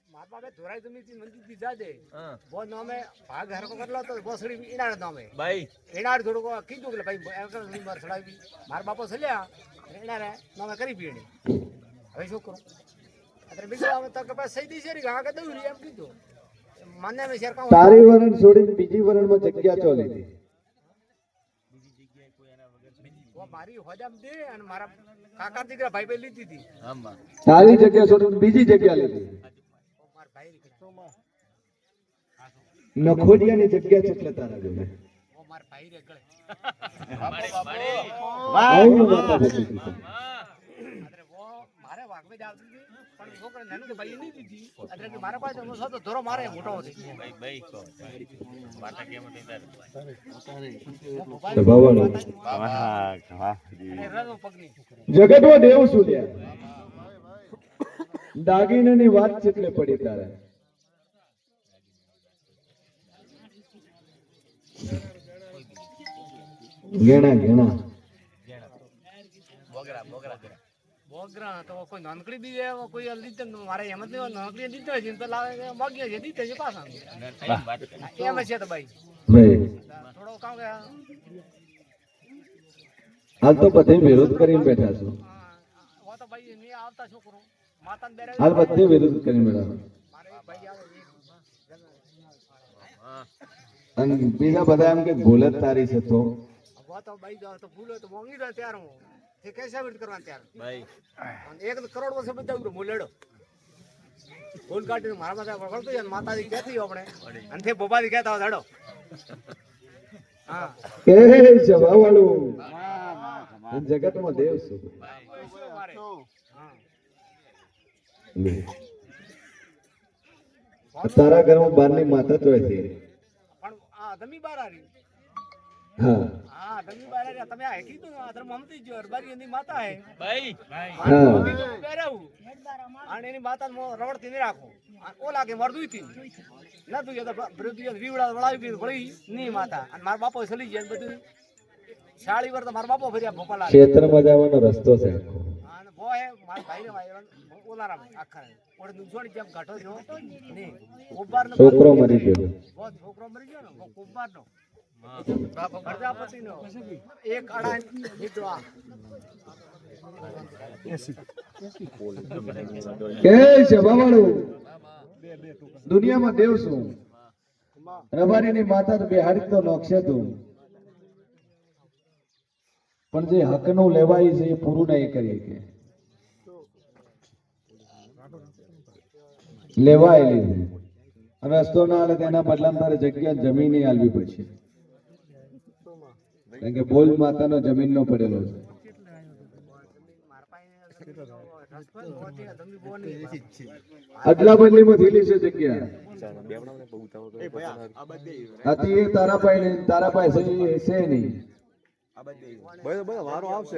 માર બાપે ધોરાઈ જમી થી મંદી દીધા દે બો નામે ભાગ હરકો કરલો તો બોસડી ઈનાડ નામે ભાઈ ઈનાડ થોડું કીધું કે ભાઈ એમ માર સડાવી માર બાપો સલ્યા ઈનારે નામે કરી પીણી હવે શું કરું અત્યારે બીજું આવે તો કે પાસ સહી દી છે કે આગળ દઉં એમ કીધું મને મે શેર કાઉ તારી વરણ છોડીને બીજી વરણમાં જગ્યા ચો લીધી ઓ મારી હોજામ દે અને મારા કાકા દીકરા ભાઈ બે લીધી હતી તારી જગ્યા છોડીને બીજી જગ્યા લીધી માર ભાઈ નખોડિયાની જગ્યા છે એટલે તારા જોડે ઓ માર ભાઈ રે ગળે આવું માતા પૂછું છું અરે વો મારે વાગવે જ આવતી હતી પણ છોકરા નાનું કે ભાઈ નહીં દીધી એટલે કે મારા પાસે હું તો ધોરો મારે મોટો થઈ ગયો સ્વભાવનો વાહ વાહ અને રનો પગની જગતમાં દેવ શું લ્યા દાગીનાની વાત છે એટલે પડી તારે ઘેણા ઘેણા બોગરા તો કોઈ નાનકડી બી કોઈ લીધે મારે એમ જ નહીં નાનકડી દીધો છે તો લાવે માગ્યો છે દીધો છે પાછા એમ છે તો ભાઈ ભાઈ થોડો કામ કે હાલ તો બધે વિરોધ કરીને બેઠા છો વો તો ભાઈ નહીં આવતા છોકરો માતાને બેરે હાલ બધે વિરોધ કરીને બેઠા છો મારે ભાઈ આવે અને બીજા બધા એમ કે ભૂલ જ તારી છે તો વો તો ભાઈ જાવ તો ભૂલો તો મોંઘી રહ્યો ત્યાર હું એ કૈસા વિટ કરવા ત્યાર ભાઈ અને 1 કરોડ વર્ષે બધા ઉડો મોલેડો ફૂલ કાઢીને મારા માથે વળતો જાય માતાજી કહેતી આપણે અને તે બોબાજી કહેતા હોય ધડો હા કે જવાવાળું જગતમાં દેવ છું મારે હા લે. તારા ઘરમાં બારની માતા તો છે પણ આ ધમી બાર આરી હા હા ધમી બાર આરી તમે આ કીધું આ ધર્મ હમતી જો અરબારી એની માતા હે ભાઈ હા બેરાવું અને એની માતા રવડતી નહીં રાખો ઓ લાગે મરદુઈ થી ના તું તો બૃદ્ધિ વિવડા વળાવી ગઈ વળી ની માતા અને મારા બાપો સલી ગયા બધું શાળી વર તો મારા બાપો ફર્યા ભોપાલા ક્ષેત્રમાં જવાનો રસ્તો છે આખો. અને ભો હે મારા ભાઈ ને ભાઈ ઓલારા આખા ઓડે દુજોડી જેમ ઘાટો જો ની કોબાર નો છોકરો મરી ગયો બહુ છોકરો મરી ગયો ને કોબાર નો પ્રજાપતિ નો એક અડા વિધવા કે જવાવાળું દુનિયામાં દેવ છું રબારીની માતા તો બેહાડી તો નોખશે તું પણ જે હકનું લેવાય છે એ પૂરું નહીં કરી કે લેવાય લીધું રસ્તો ના હાલે તેના બદલામાં તારે જગ્યા જમીન આલવી પડશે કારણ કે બોલ માતાનો જમીનનો પડેલો છે અદલા બદલીમાં થયેલી છે જગ્યા આથી એ તારા પાસે છે નહીં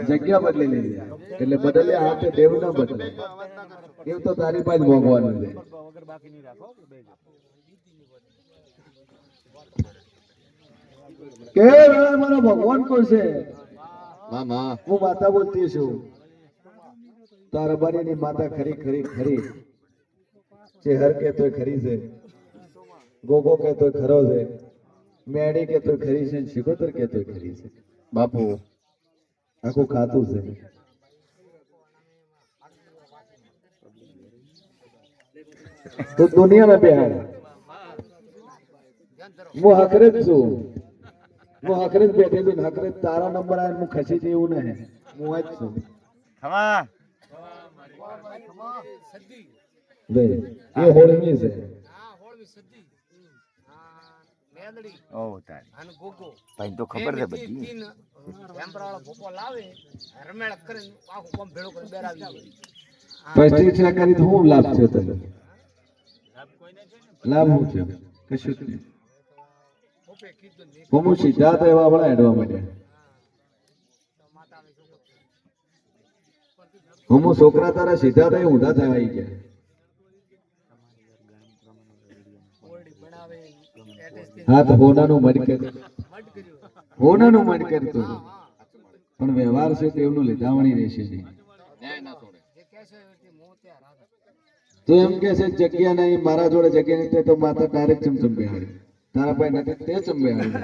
જગ્યા બદલેલી છે એટલે બદલે હાથે દેવ ના બદલે એવું તો તારી પાસે મોગવાનું છે કે મારો ભગવાન કોણ છે મામા હું માતા બોલતી છું તારા બારીની માતા ખરી ખરી ખરી જે હર કહેતોય ખરી છે ગોગો કહેતોય ખરો છે મેડી કહેતોય ખરી છે શિકોતર કહેતોય ખરી છે બાપુ આખું ખાતું છે તો દુનિયામાં બેહાડ હું હકરે જ છું હું હકરે જ બેઠી છું હકરે તારા નંબર આવે હું ખસી જેવું નહીં હું જ છું ખમા ભાઈ એ હોળમી છે હા હોળવી સદ્દી મેદડી ઓ તારી અને ગોગો ભાઈ તો ખબર છે બધી તીન ટેમ્પરાળો ભોપો લાવે રમેળ કરીને આખું કોમ ભેળો કરીને બેરાવી દે. પ્રતિષ્ઠા કરી તો શું લાભ છે તને લાભ શું છે કશું જ નહીં ભોપે કીધું ને હું સીધા તો એવા વળા હેડવા માંડ્યા હું છોકરા તારા સીધા તો ઊંધા થવા આવી ગયા ઓરડી બનાવે એટેસ્ટી હા તો હોનાનું મન કર મડ કર્યું હોનાનું મન કરતો પણ વ્યવહાર છે તેવનું લીધાવણી રહેશે નહીં ન્યાય ના છોડે જે કહેશે તે મોં ત્યાં રાખે. તો એમ કે છે જગ્યા નહીં મારા જોડે જગ્યા નહીં તે તો માતા ડાયરેક્ટ ચમચમ બેહાડી તારા ભાઈ નથી તે ચમ બેહાડી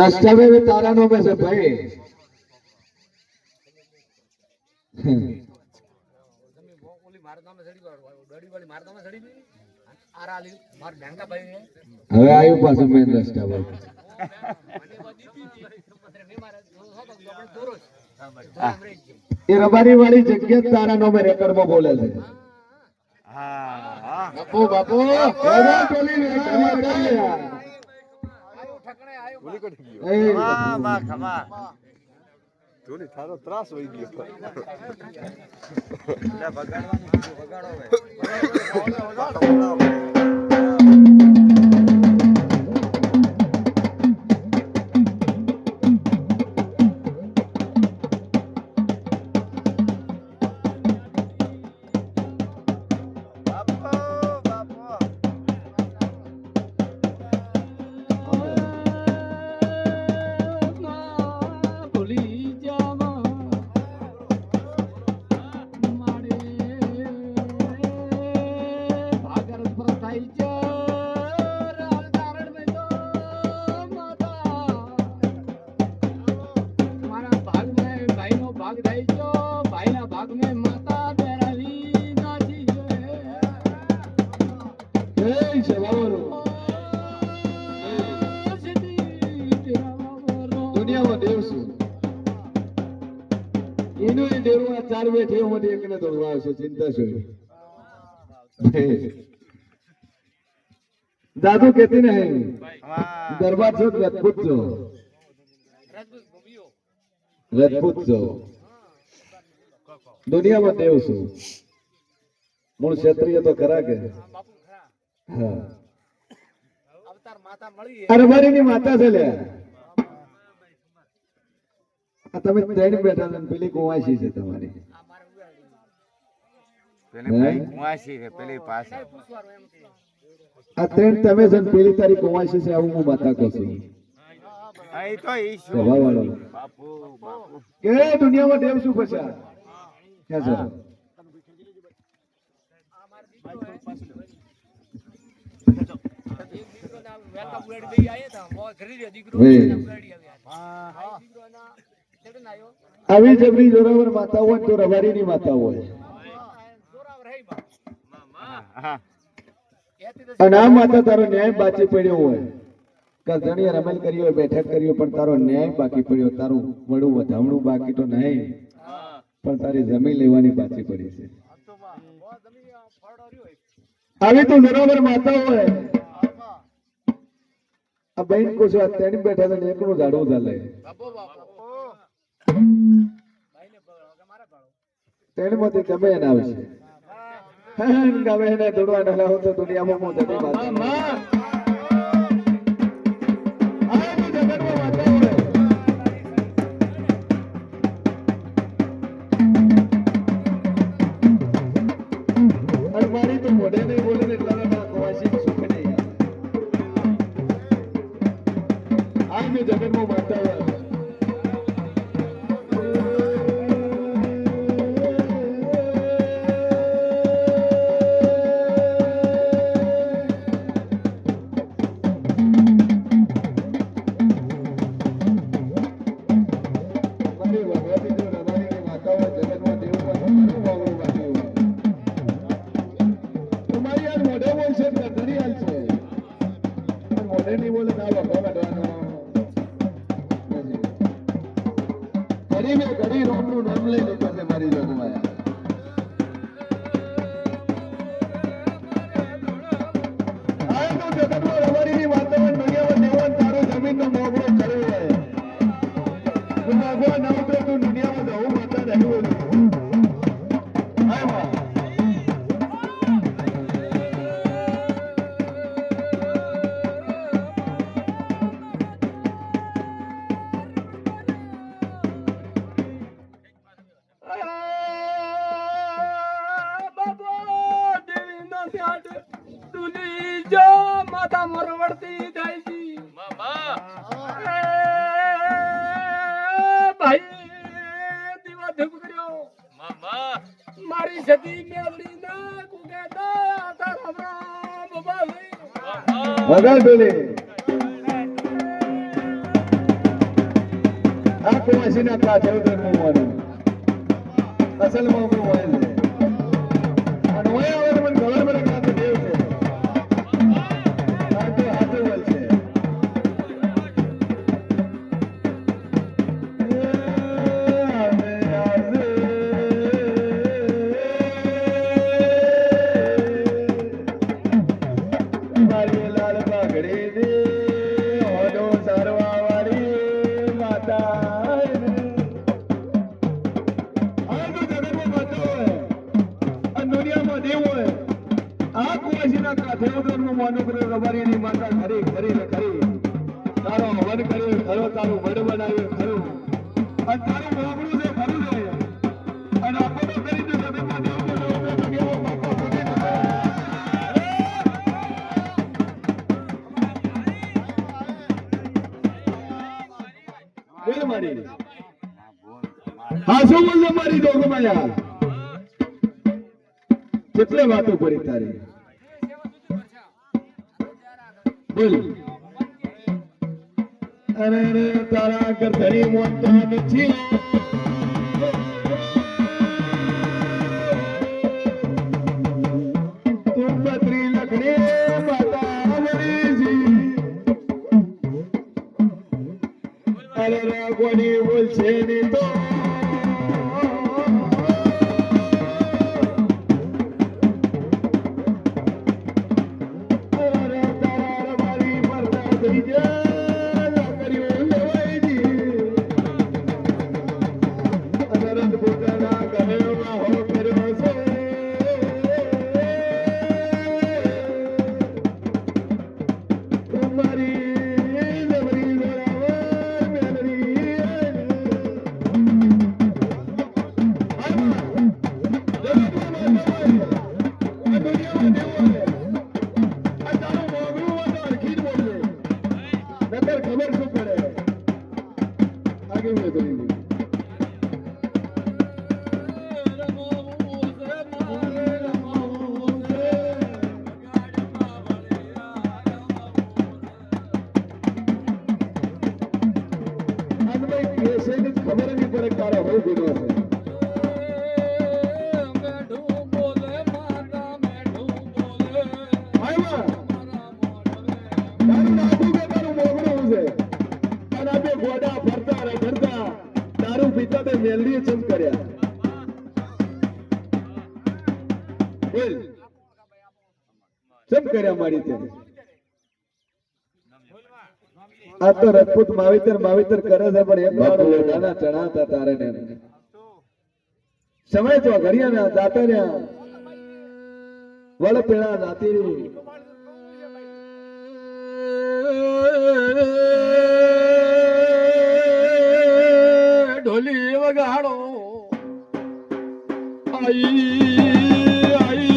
દસ્તાવેજ તારા નો છે ભાઈ તમે ઓલી મારા નામે સડી ડડી વાળી મારા નામે સડી ગઈ આરાલી માર બેંકા ભાઈ ને હવે આવ્યું પાછું મેન દસ્તાવેજ મને મારા આપણે દોરો એ રબારી વાળી જગ્યા જ તારા નો રેકર્ડમાં બોલે છે હા હા બાપુ બાપુ આયો ઠકણે આયો ખમા માં ખમા લે બગાડવાનું બગાડો હવે દુનિયામાં દેવ છું એનું દેવું આ ચાર બે ઠેવ માંથી એકને દોડવા આવશે ચિંતા શું દાદુ કેતી નહીં દરબાર છો રાજપૂત છો રાજપૂત છો દુનિયામાં દેવ છું મૂળ ક્ષત્રિય તો ખરા કે હા અવતાર માતા મળી અરે મારી માતા છે લે આ તમે ત્રણ બેઠા છો ને પેલી કુંવાસી છે તમારી પેલી ભાઈ કુંવાસી છે પેલી પાસે આ ત્રણ તમે છે ને પેલી તારી કુંવાસી છે આવું હું માતા કહું છું અહીં તો ઈ શું સ્વભાવ વાળો બાપુ બાપુ કે દુનિયામાં દેવ શું પછા ક્યાં છો વેલકમ ઉડાડી દઈ આયા તા મો ઘરે જ દીકરો હે. ઉડાડી આવ્યા હા દીકરોના ચડન આવ્યો આવી જબરી જોરાવર માતા હોય તો રવારીની માતા હોય દોરાવ રહી બા હા એતી તો અને આ માતા તારો ન્યાય બાકી પડ્યો હોય કધણીએ રમેલ કરી હોય બેઠક કરી હોય પણ તારો ન્યાય બાકી પડ્યો તારું વડું વધામણું બાકી તો નહીં પણ તારી જમીન લેવાની બાકી પડી છે આવી તો બરાબર માતા હોય આ બહેન કોશો આ તેની બેઠા છે ને એકનું ઝાડવું ચાલે બાપુ બાપુ તેણીમાંથી ગમે એને આવશે ગમે એને દોડવા ના લાવો તો દુનિયામાં હું તેની વાત મારી તો મોઢે નહીં બોલે ને એટલા કવાસી સુખ નહીં ઘડી મેં જગતમાં માતા હોય ઘડી રોમનું નામ લઈ લેતા છે મારી જોગમાયા આ તો જગતમાં રવાડીની વાતાવરણ દુનિયામાં દેવાન તારો જમીનનો મોગળો કર્યો હોય તું ભગવાન ના ઉતરે તું દુનિયામાં જવું માતા રહ્યું હા માતા મરવડતી જાય છે ભાઈ દીવા ધૂપ કર્યો મારી સતી મેલડી ના કુકે દા તારા રામ વગાડ બોલે આ કોશીના કાઠે ઉતરવાનું અસલમાં આપણું હોય છે અને હોય હવે મને ખબર પડે કે આ તો દેવ છે આ તો હાથે બોલ છે મારી લાલ પાઘડી દે હોડો સારવા વાળી માતા આ તો જગતમાં માતા હોય આ દુનિયામાં દેવ હોય આ કુવાસીના કાંઠે ઉતરનું માનું કરે રબારીની માતા ખરી ખરી ને ખરી તારો હવન કર્યો ખરો તારું વડ બનાવ્યું ખરું અને તારું મોગળું છે ખરું છે અને આપો તો કરી દે જગતમાં દેવ બોલો તો કેવો પાપા ફૂટી બોલ મારી હા શું બોલ મારી જોગમાયા કેટલે વાતો કરી તારી બોલ અરે રે તારા કરધણી મોત નથી તું પત્રી લખડે માતા મરી જી અરે રે કોની બોલશે ની તો ખબર શું પડે આગે મેં કરી ખબર નહીં પડે તારા બહુ ગુનો છે દારૂ પીતા તે મેલડીએ ચમ કર્યા બોલ ચમ કર્યા મારી તે આ તો રજપૂત માવિતર કરે છે પણ એક દાડો લોઢાના ચણાતા તારે ને સમય તો ઘડિયા ના દાતા ને વળ પેલા નાતી ઢોલી વગાડો આઈ આઈ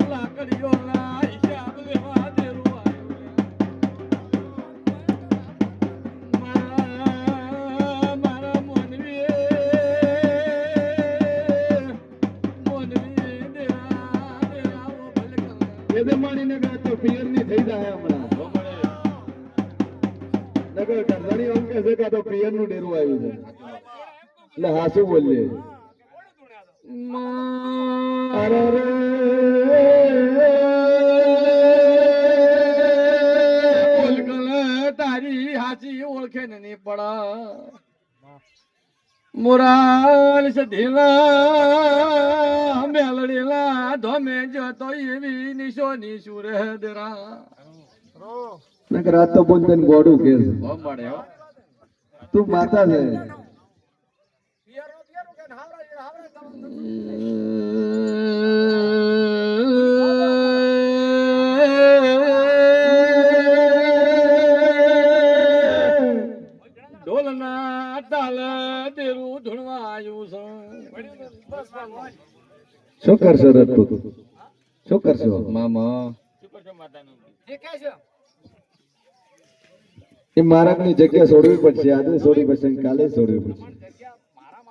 લાકડીઓ ના હિસાબ લેવા દેરું થાય હમણાં નકર કરધણી એમ કહે છે કે આ તો પિયર નું ડેરું આવ્યું છે એટલે હાસુ બોલીએ અરે રે ઓલકલ તારી હાચી ઓળખે ને નહીં પડા મોરાલ સધીલા મેલડીલા ધોમે જતો એવી નિશોની સુરદરા નકર રાત તો બોલ તને ગોડું કે છે બહુ મળે હો તું માતા છે ઢોલના તાલ દેરું ધૂણવા આવ્યું છે શું કરશો રજપૂત શું કરશો મામા જે કહે છે એ મહારાજની જગ્યા છોડવી પડશે આજે છોડવી પડશે અને કાલે છોડવી પડશે મારા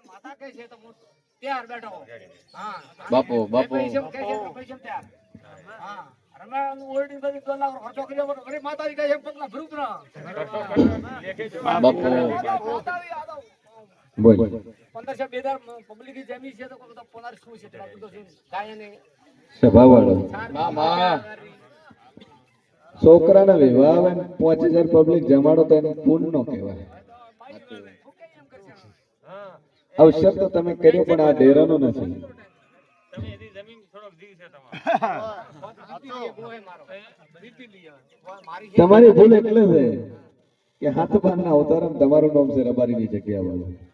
માતા કહે છે તો હું તૈયાર બેઠો હા બાપુ બાપુ પૈસા કહે છે તો પૈસા તૈયાર હા રમાનું ઓરડી બધી ડોલા ખર્ચો કર્યો વળી માતાજી કહે છે પતલા ભરૂચ ના બાપુ બોલ 1500 બેદાર પબ્લિક જમી છે તો કોઈ 15 શું છે એટલા બધું છે ગાય ને સભા વાળો મામા છોકરાના વિવાહ આવે ને 5000 પબ્લિક જમાડો તો એને પૂર્ણ નો કહેવાય અવસર તો તમે કર્યો પણ આ ડેરાનો નથી તમારી ભૂલ એટલે છે કે હાથ બારના અવતારમ તમારું નામ છે રબારીની જગ્યા વાળું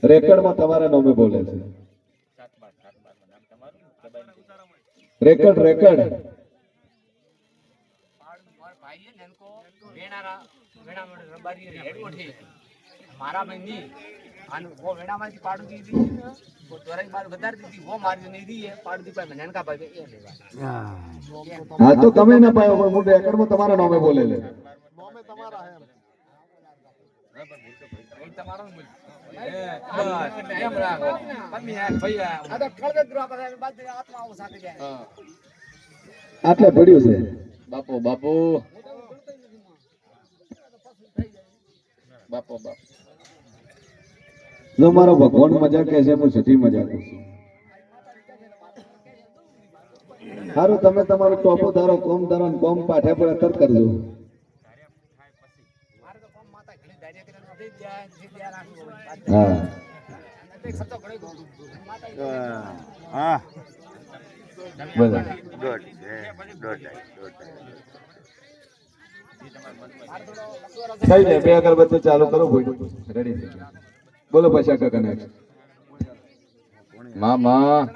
રેકર્ડમાં તમારા નામે બોલે છે રેકર્ડ રેકર્ડ ભાઈ ને એનકો વેણારા વેણા રબારી હેડવોઠી મારા બહેની આન વો વેણામાંથી પાડું દીધી વો દોરાઈ બાર વધાર દીધી વો મારી નહીં દી પાડું દી ભાઈ નનકા ભાઈ એ લેવા હા તો તમે ના પાયો પણ હું રેકર્ડમાં તમારા નામે બોલે છે તમારો બોલ એમ રાખો તમે આ ભૈયા આ તો કળવે ગ્રહ પર બાદ આત્માઓ સાથે જાય આટલે પડ્યું છે બાપુ બાપુ બાપુ બાપુ જો મારો ભગવાન મજા કહે છે હું સીધી મજા કરું છું સારું તમે તમારો ટોપો ધારો કોમ ધારો ને કોમ પાઠે પર અતર કરજો મારે તો કોમ માતા ઘણી દાડિયા કરીને નથી જાય નથી જાય રાખું હા તે ખર્ચો ઘણો માતા હા બધા દોઢ છે દોઢ થઈ જાય બે અગરબત્તી ચાલુ કરો રેડી બોલો પૈસા કાકા મામા